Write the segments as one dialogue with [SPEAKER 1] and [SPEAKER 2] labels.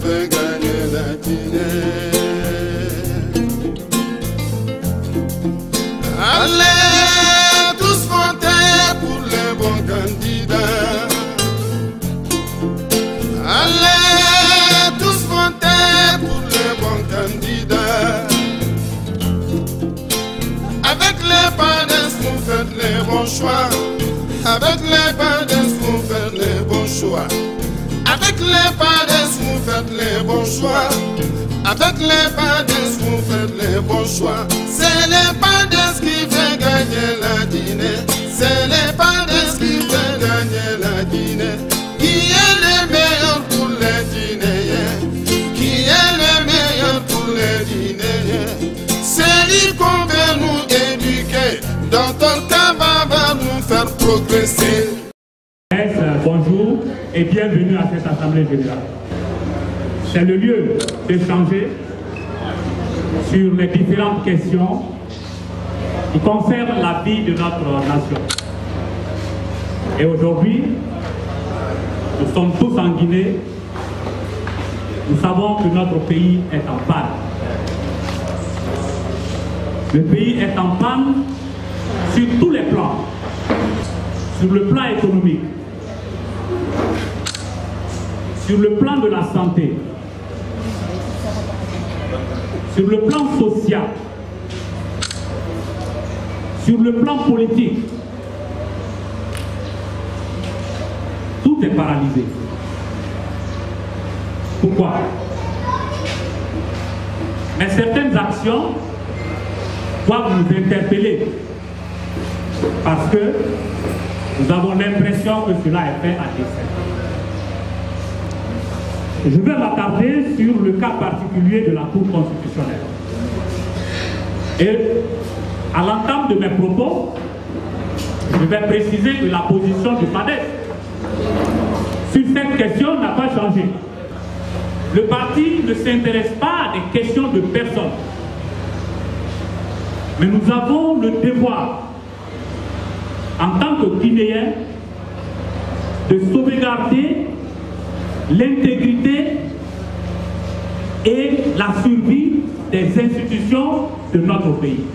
[SPEAKER 1] fait gagner la Guinée. Allez tous voter pour les bons candidats. Allez tous voter pour les bons candidats. Avec les PADES, vous faites les bons choix. Avec les PADES, vous faites les bons choix. Avec les PADES, vous faites les bons choix. Avec les PADES, vous faites les bons choix. C'est les PADES qui fait gagner la Guinée. C'est les PADES qui fait gagner la Guinée. Qui est le meilleur pour les Guinéens? Qui est le meilleur pour les Guinéens? C'est lui qu'on veut nous éduquer. Dans ton cas, va nous faire progresser.
[SPEAKER 2] Bonjour et bienvenue à cette Assemblée Générale. C'est le lieu d'échanger sur les différentes questions qui concernent la vie de notre nation. Et aujourd'hui, nous sommes tous en Guinée. Nous savons que notre pays est en panne. Le pays est en panne sur tous les plans. Sur le plan économique, sur le plan de la santé, sur le plan social, sur le plan politique, tout est paralysé. Pourquoi? Mais certaines actions doivent nous interpeller parce que nous avons l'impression que cela est fait à dessein. Je vais m'attarder sur le cas particulier de la Cour constitutionnelle. Et à l'entame de mes propos, je vais préciser que la position du PADES sur cette question n'a pas changé. Le parti ne s'intéresse pas à des questions de personnes. Mais nous avons le devoir, en tant que Guinéens, de sauvegarder l'intégrité et la survie des institutions de notre pays.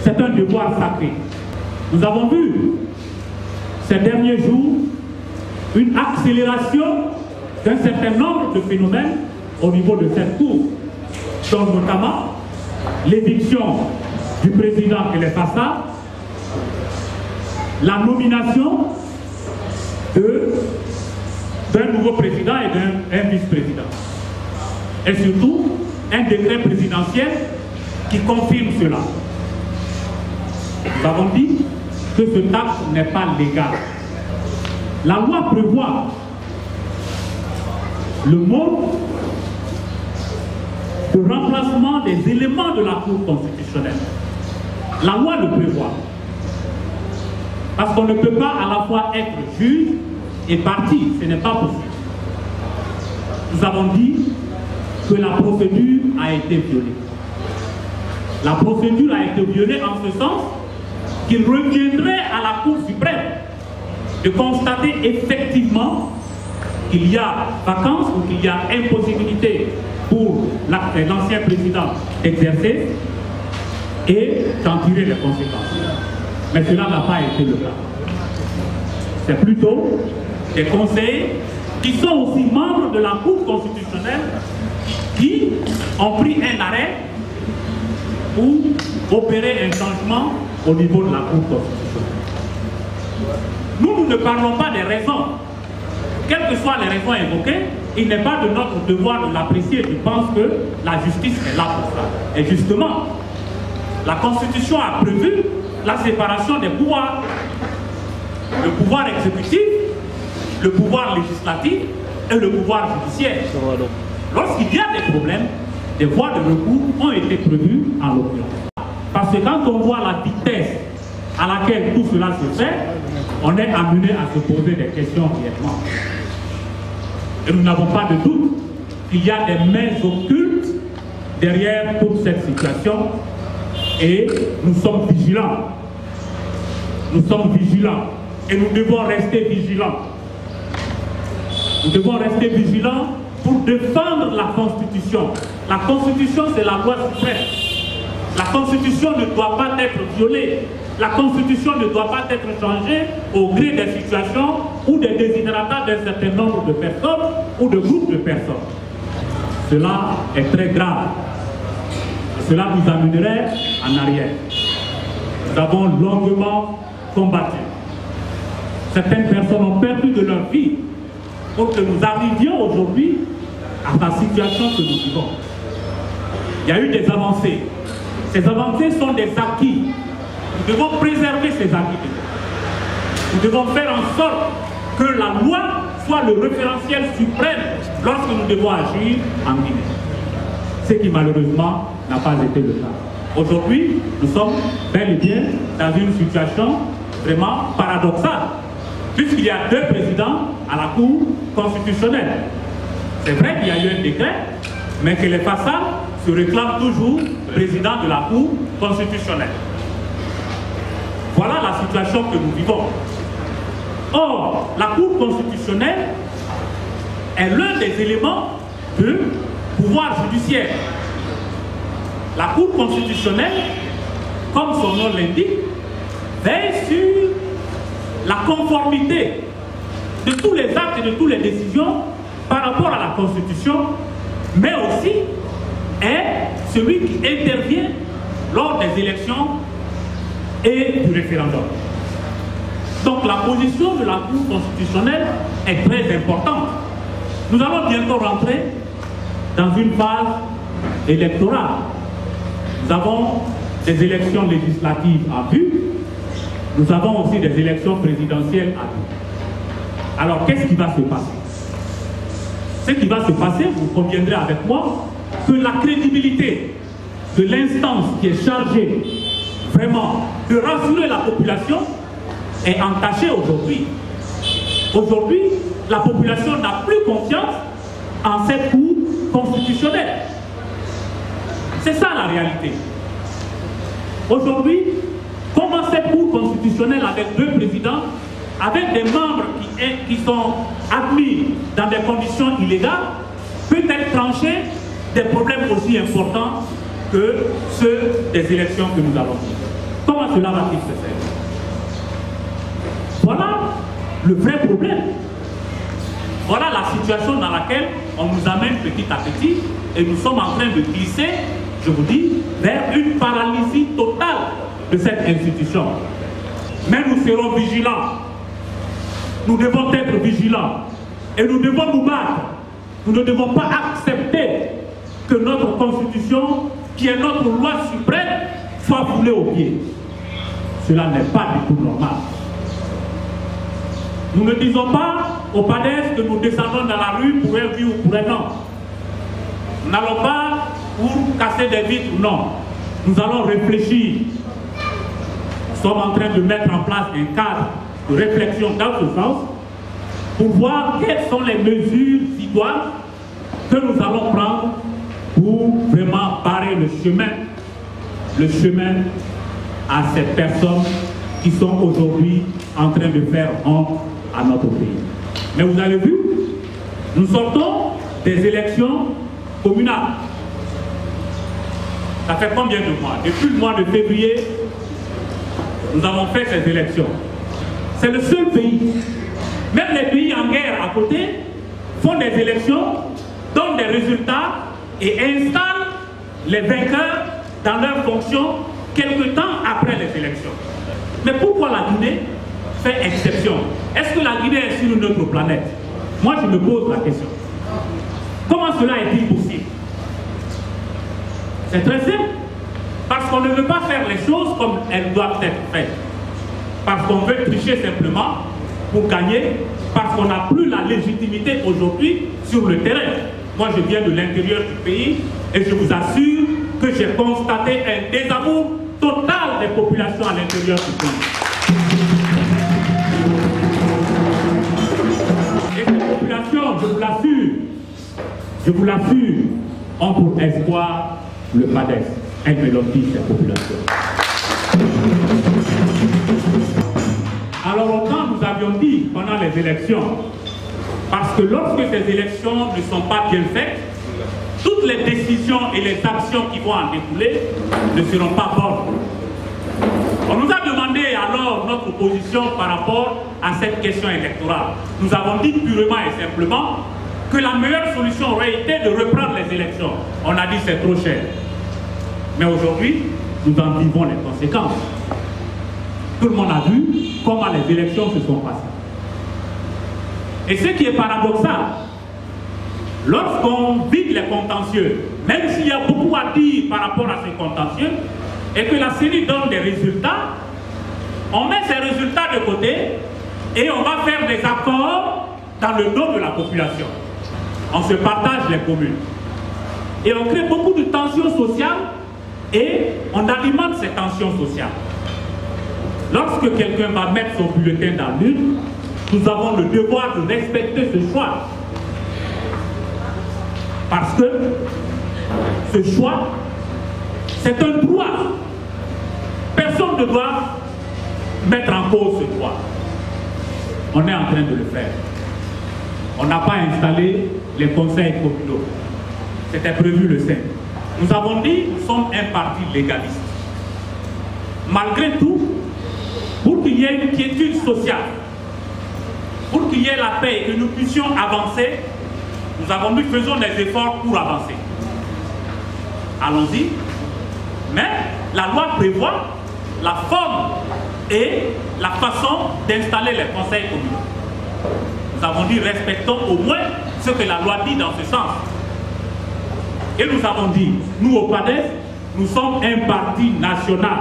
[SPEAKER 2] C'est un devoir sacré. Nous avons vu ces derniers jours une accélération d'un certain nombre de phénomènes au niveau de cette cour, dont notamment l'éviction du président Kelefassa, la nomination d'un nouveau président et d'un vice-président. Et surtout, un décret présidentiel qui confirme cela. Nous avons dit que ce acte n'est pas légal. La loi prévoit le mode de remplacement des éléments de la Cour constitutionnelle. La loi le prévoit. Parce qu'on ne peut pas à la fois être juge et partie, ce n'est pas possible. Nous avons dit que la procédure a été violée. La procédure a été violée en ce sens qu'il reviendrait à la Cour suprême de constater effectivement qu'il y a vacance ou qu'il y a impossibilité pour l'ancien président d'exercer et d'en tirer les conséquences. Mais cela n'a pas été le cas. C'est plutôt des conseillers qui sont aussi membres de la Cour constitutionnelle qui ont pris un arrêt pour opérer un changement au niveau de la Cour constitutionnelle. Nous ne parlons pas des raisons. Quelles que soient les raisons évoquées, il n'est pas de notre devoir de l'apprécier. Je pense que la justice est là pour ça. Et justement, la Constitution a prévu la séparation des pouvoirs. Le pouvoir exécutif, le pouvoir législatif et le pouvoir judiciaire. Lorsqu'il y a des problèmes, des voies de recours ont été prévues en l'occurrence. Parce que quand on voit la vitesse à laquelle tout cela se fait, on est amené à se poser des questions réellement. Et nous n'avons pas de doute qu'il y a des mains occultes derrière toute cette situation et nous sommes vigilants. Nous sommes vigilants et nous devons rester vigilants. Nous devons rester vigilants défendre la Constitution. La Constitution, c'est la loi suprême. La Constitution ne doit pas être violée. La Constitution ne doit pas être changée au gré des situations ou des desiderata d'un certain nombre de personnes ou de groupes de personnes. Cela est très grave. Cela nous amènerait en arrière. Nous avons longuement combattu. Certaines personnes ont perdu de leur vie pour que nous arrivions aujourd'hui à la situation que nous vivons. Il y a eu des avancées. Ces avancées sont des acquis. Nous devons préserver ces acquis. Nous devons faire en sorte que la loi soit le référentiel suprême lorsque nous devons agir en Guinée. Ce qui malheureusement n'a pas été le cas. Aujourd'hui, nous sommes bel et bien dans une situation vraiment paradoxale, puisqu'il y a deux présidents à la Cour constitutionnelle. C'est vrai qu'il y a eu un décret, mais que les façades se réclament toujours président de la Cour constitutionnelle. Voilà la situation que nous vivons. Or, la Cour constitutionnelle est l'un des éléments du pouvoir judiciaire. La Cour constitutionnelle, comme son nom l'indique, veille sur la conformité de tous les actes et de toutes les décisions par rapport à la Constitution, mais aussi est celui qui intervient lors des élections et du référendum. Donc la position de la Cour constitutionnelle est très importante. Nous allons bientôt rentrer dans une phase électorale. Nous avons des élections législatives à vue. Nous avons aussi des élections présidentielles à vue. Alors qu'est-ce qui va se passer? Ce qui va se passer, vous conviendrez avec moi, que la crédibilité de l'instance qui est chargée vraiment de rassurer la population est entachée aujourd'hui. Aujourd'hui, la population n'a plus confiance en cette Cour constitutionnelle. C'est ça la réalité. Aujourd'hui, comment cette Cour constitutionnelle avec deux présidents, avec des membres qui sont admis dans des conditions illégales, peut-elle trancher des problèmes aussi importants que ceux des élections que nous allons vivre? Comment cela va-t-il se faire? Voilà le vrai problème. Voilà la situation dans laquelle on nous amène petit à petit et nous sommes en train de glisser, je vous dis, vers une paralysie totale de cette institution. Mais nous serons vigilants. Nous devons être vigilants et nous devons nous battre. Nous ne devons pas accepter que notre constitution, qui est notre loi suprême, soit foulée aux pieds. Cela n'est pas du tout normal. Nous ne disons pas aux PADES que nous descendons dans la rue pour un oui ou pour un non. Nous n'allons pas pour casser des vitres, non. Nous allons réfléchir. Nous sommes en train de mettre en place un cadre de réflexion dans ce sens pour voir quelles sont les mesures idoines que nous allons prendre pour vraiment barrer le chemin à ces personnes qui sont aujourd'hui en train de faire honte à notre pays. Mais vous avez vu, nous sortons des élections communales. Ça fait combien de mois? Depuis le mois de février, nous avons fait ces élections. C'est le seul pays. Même les pays en guerre à côté font des élections, donnent des résultats et installent les vainqueurs dans leurs fonctions quelque temps après les élections. Mais pourquoi la Guinée fait exception? Est-ce que la Guinée est sur une autre planète? Moi, je me pose la question. Comment cela est-il possible? C'est très simple. Parce qu'on ne veut pas faire les choses comme elles doivent être faites. Parce qu'on veut tricher simplement pour gagner, parce qu'on n'a plus la légitimité aujourd'hui sur le terrain. Moi, je viens de l'intérieur du pays et je vous assure que j'ai constaté un désamour total des populations à l'intérieur du pays. Et ces populations, je vous l'assure, ont pour espoir le PADES. Elles me l'ont dit, ces populations. Alors autant nous avions dit pendant les élections, Parce que lorsque ces élections ne sont pas bien faites, toutes les décisions et les actions qui vont en découler ne seront pas bonnes. On nous a demandé alors notre position par rapport à cette question électorale. Nous avons dit purement et simplement que la meilleure solution aurait été de reprendre les élections. On a dit c'est trop cher. Mais aujourd'hui, nous en vivons les conséquences. Tout le monde a vu comment les élections se sont passées. Et ce qui est paradoxal, lorsqu'on vide les contentieux, même s'il y a beaucoup à dire par rapport à ces contentieux, et que la CENI donne des résultats, on met ces résultats de côté et on va faire des accords dans le dos de la population. On se partage les communes. Et on crée beaucoup de tensions sociales et on alimente ces tensions sociales. Lorsque quelqu'un va mettre son bulletin dans l'urne, nous avons le devoir de respecter ce choix. Parce que ce choix, c'est un droit. Personne ne doit mettre en cause ce droit. On est en train de le faire. On n'a pas installé les conseils communaux. C'était prévu le 5. Nous avons dit, nous sommes un parti légaliste. Malgré tout, pour qu'il y ait une quiétude sociale, pour qu'il y ait la paix et que nous puissions avancer, nous avons dit, faisons des efforts pour avancer. Allons-y. Mais la loi prévoit la forme et la façon d'installer les conseils communaux. Nous avons dit, respectons au moins ce que la loi dit dans ce sens. Et nous avons dit, nous au PADES, nous sommes un parti national.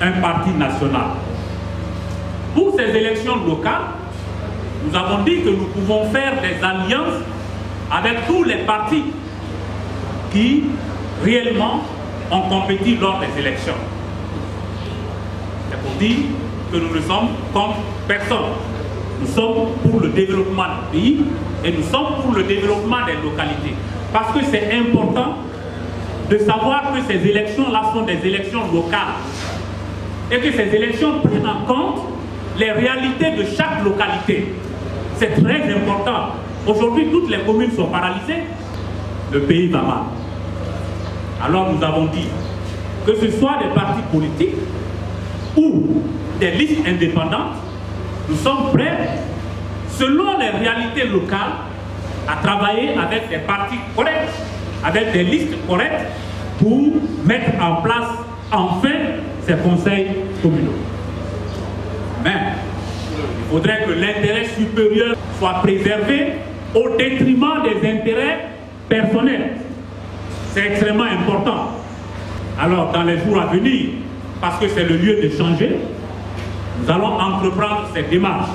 [SPEAKER 2] Un parti national. Pour ces élections locales, nous avons dit que nous pouvons faire des alliances avec tous les partis qui réellement ont compétit lors des élections. C'est pour dire que nous ne sommes contre personne. Nous sommes pour le développement du pays et nous sommes pour le développement des localités. Parce que c'est important de savoir que ces élections-là sont des élections locales et que ces élections prennent en compte les réalités de chaque localité. C'est très important. Aujourd'hui, toutes les communes sont paralysées. Le pays va mal. Alors nous avons dit que ce soit des partis politiques ou des listes indépendantes, nous sommes prêts, selon les réalités locales, à travailler avec des partis corrects, avec des listes correctes, pour mettre en place enfin ces conseils communaux. Mais il faudrait que l'intérêt supérieur soit préservé au détriment des intérêts personnels. C'est extrêmement important. Alors, dans les jours à venir, parce que c'est le lieu de changer, nous allons entreprendre cette démarche.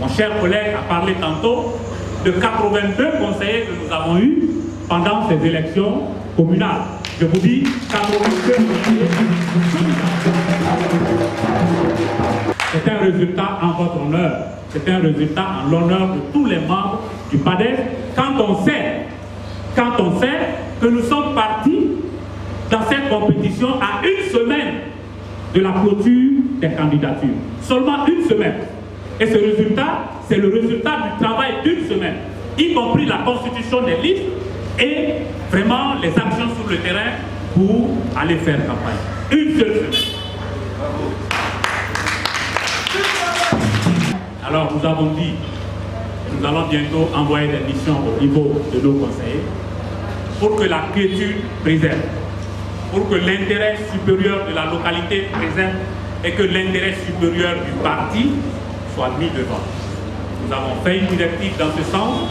[SPEAKER 2] Mon cher collègue a parlé tantôt de 82 conseillers que nous avons eus pendant ces élections communales. Je vous dis 82 conseillers. C'est un résultat en votre honneur. C'est un résultat en l'honneur de tous les membres du PADES quand on sait que nous sommes partis dans cette compétition à une semaine de la clôture des candidatures. Seulement une semaine. Et ce résultat, c'est le résultat du travail d'une semaine, y compris la constitution des listes et vraiment les actions sur le terrain pour aller faire campagne. Une seule semaine. Alors nous avons dit, nous allons bientôt envoyer des missions au niveau de nos conseillers pour que la quiétude préserve, pour que l'intérêt supérieur de la localité préserve et que l'intérêt supérieur du parti soit mis devant. Nous avons fait une directive dans ce sens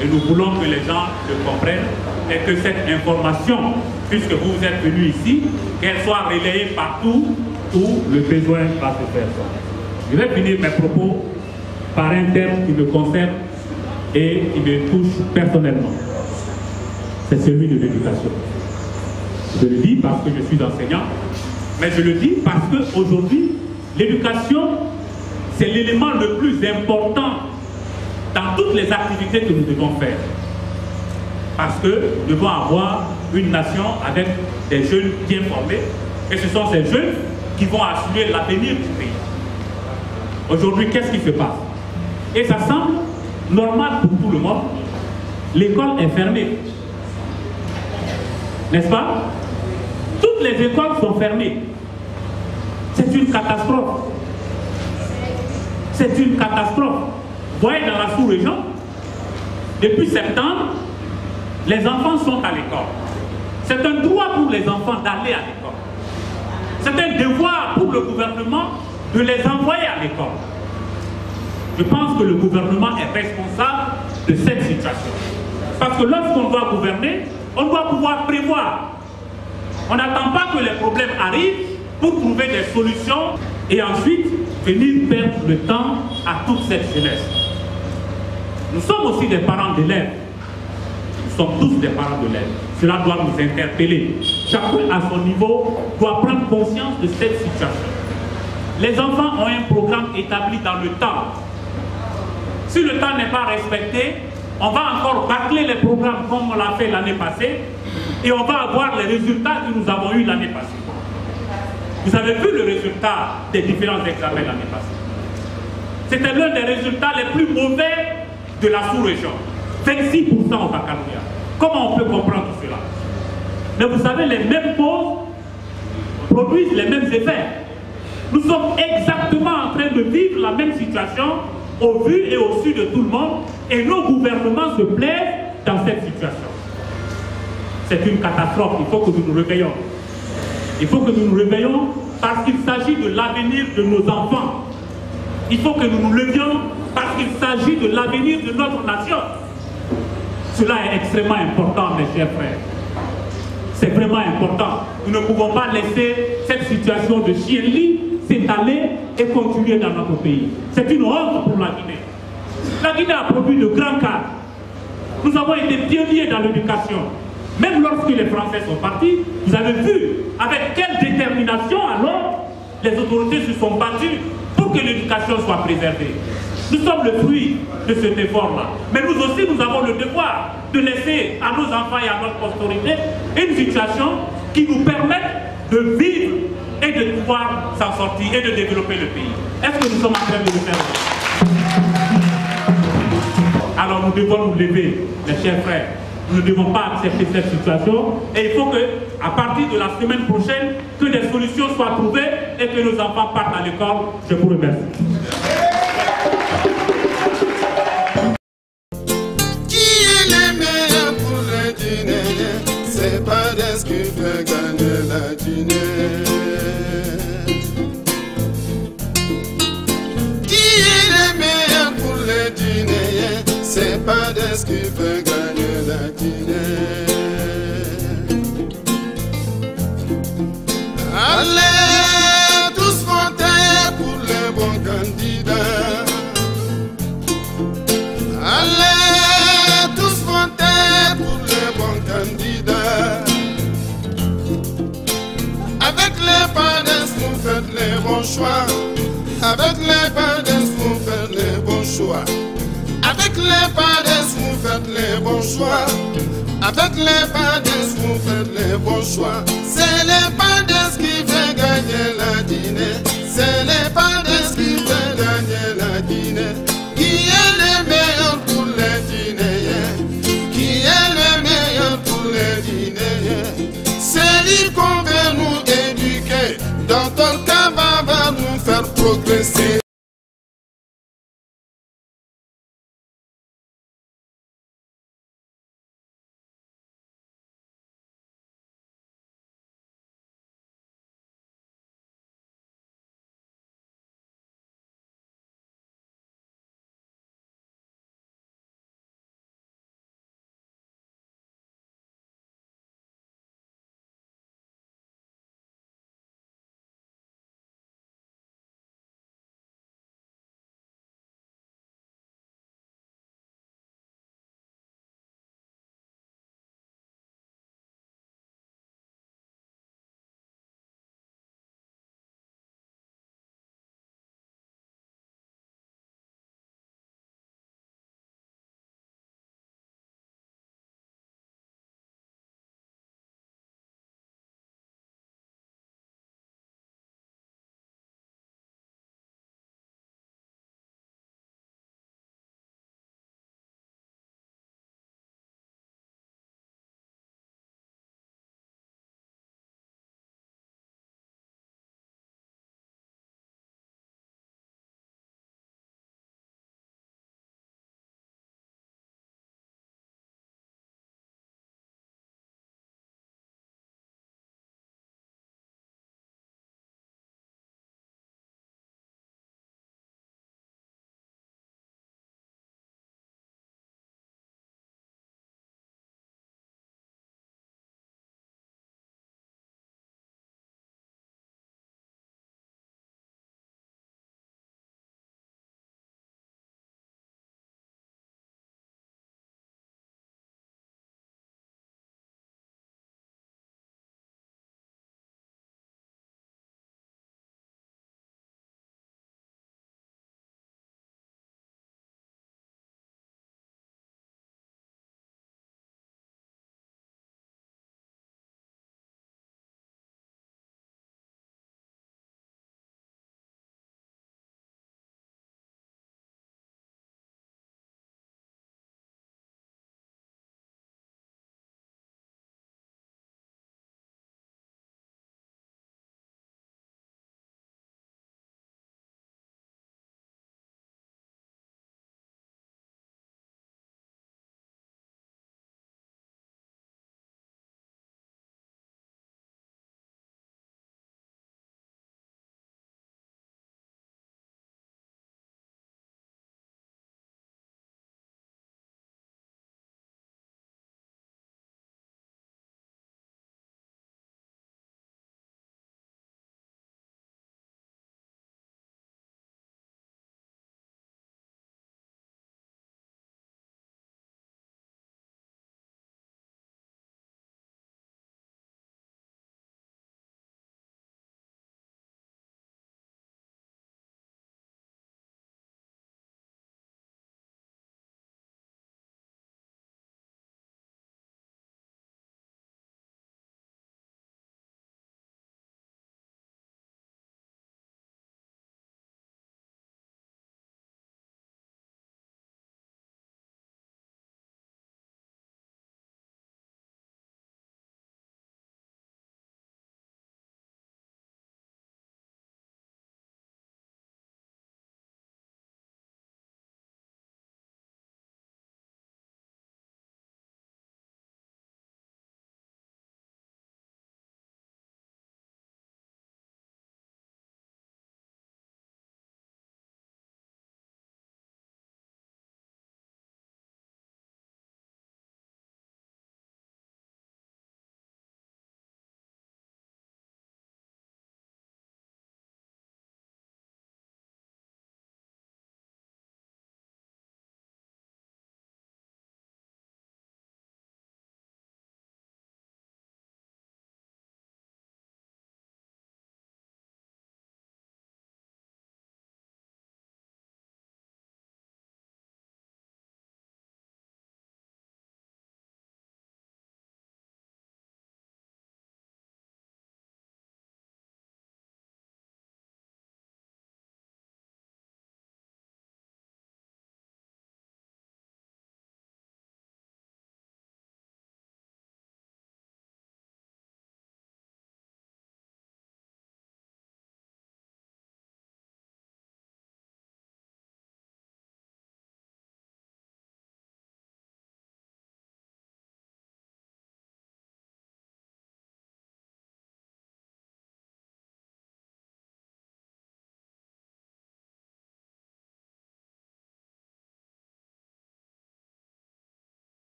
[SPEAKER 2] et nous voulons que les gens le comprennent et que cette information, puisque vous êtes venus ici, qu'elle soit relayée partout où le besoin va se faire. Je vais finir mes propos par un terme qui me concerne et qui me touche personnellement. C'est celui de l'éducation. Je le dis parce que je suis enseignant, mais je le dis parce qu'aujourd'hui, l'éducation, c'est l'élément le plus important dans toutes les activités que nous devons faire. Parce que nous devons avoir une nation avec des jeunes bien formés, et ce sont ces jeunes qui vont assurer l'avenir du pays. Aujourd'hui, qu'est-ce qui se passe? Et ça semble normal pour tout le monde, l'école est fermée. N'est-ce pas? Toutes les écoles sont fermées. C'est une catastrophe. C'est une catastrophe. Vous voyez, dans la sous-région, depuis septembre, les enfants sont à l'école. C'est un droit pour les enfants d'aller à l'école. C'est un devoir pour le gouvernement de les envoyer à l'école. Je pense que le gouvernement est responsable de cette situation. Parce que lorsqu'on doit gouverner, on doit pouvoir prévoir. On n'attend pas que les problèmes arrivent pour trouver des solutions et ensuite venir perdre le temps à toute cette jeunesse. Nous sommes aussi des parents d'élèves. Nous sommes tous des parents d'élèves. Cela doit nous interpeller. Chacun à son niveau doit prendre conscience de cette situation. Les enfants ont un programme établi dans le temps. Si le temps n'est pas respecté, on va encore bâcler les programmes comme on l'a fait l'année passée et on va avoir les résultats que nous avons eus l'année passée. Vous avez vu le résultat des différents examens l'année passée. C'était l'un des résultats les plus mauvais de la sous-région. 26% au baccalauréat. Comment on peut comprendre cela? Mais vous savez, les mêmes causes produisent les mêmes effets. Nous sommes exactement en train de vivre la même situation au vu et au su de tout le monde et nos gouvernements se plaisent dans cette situation. C'est une catastrophe, il faut que nous nous réveillons. Il faut que nous nous réveillons parce qu'il s'agit de l'avenir de nos enfants. Il faut que nous nous levions parce qu'il s'agit de l'avenir de notre nation. Cela est extrêmement important, mes chers frères. C'est vraiment important. Nous ne pouvons pas laisser cette situation de chien-lit s'étaler et continuer dans notre pays. C'est une honte pour la Guinée. La Guinée a produit de grands cadres. Nous avons été pionniers dans l'éducation. Même lorsque les Français sont partis, vous avez vu avec quelle détermination alors les autorités se sont battues pour que l'éducation soit préservée. Nous sommes le fruit de cet effort-là. Mais nous aussi, nous avons le devoir de laisser à nos enfants et à notre postérité une situation qui nous permette de vivre et de pouvoir s'en sortir et de développer le pays. Est-ce que nous sommes en train de le faire? Alors nous devons nous lever, mes chers frères. Nous ne devons pas accepter cette situation et il faut que, à partir de la semaine prochaine, que des solutions soient trouvées et que nos enfants partent à l'école. Je vous remercie.
[SPEAKER 1] C'est PADES qui fait gagner la Guinée. Qui est le meilleur pour les Guinéens? C'est PADES qui fait gagner la Guinée. Allez tous voter pour les bons candidats. Allez tous voter pour les bons candidats. Avec les PADES, vous faites les bons choix. Avec les PADES, vous faites les bons choix. Avec les PADES, vous faites les bons choix. Avec les PADES, vous faites les bons choix. C'est les PADES qui fait gagner la Guinée. C'est les PADES qui fait gagner la Guinée. Qui est le meilleur pour les Guinéens? Qui est le meilleur pour les Guinéens? C'est lui qu'on veut nous éduquer. Dans ton cas, va nous faire progresser.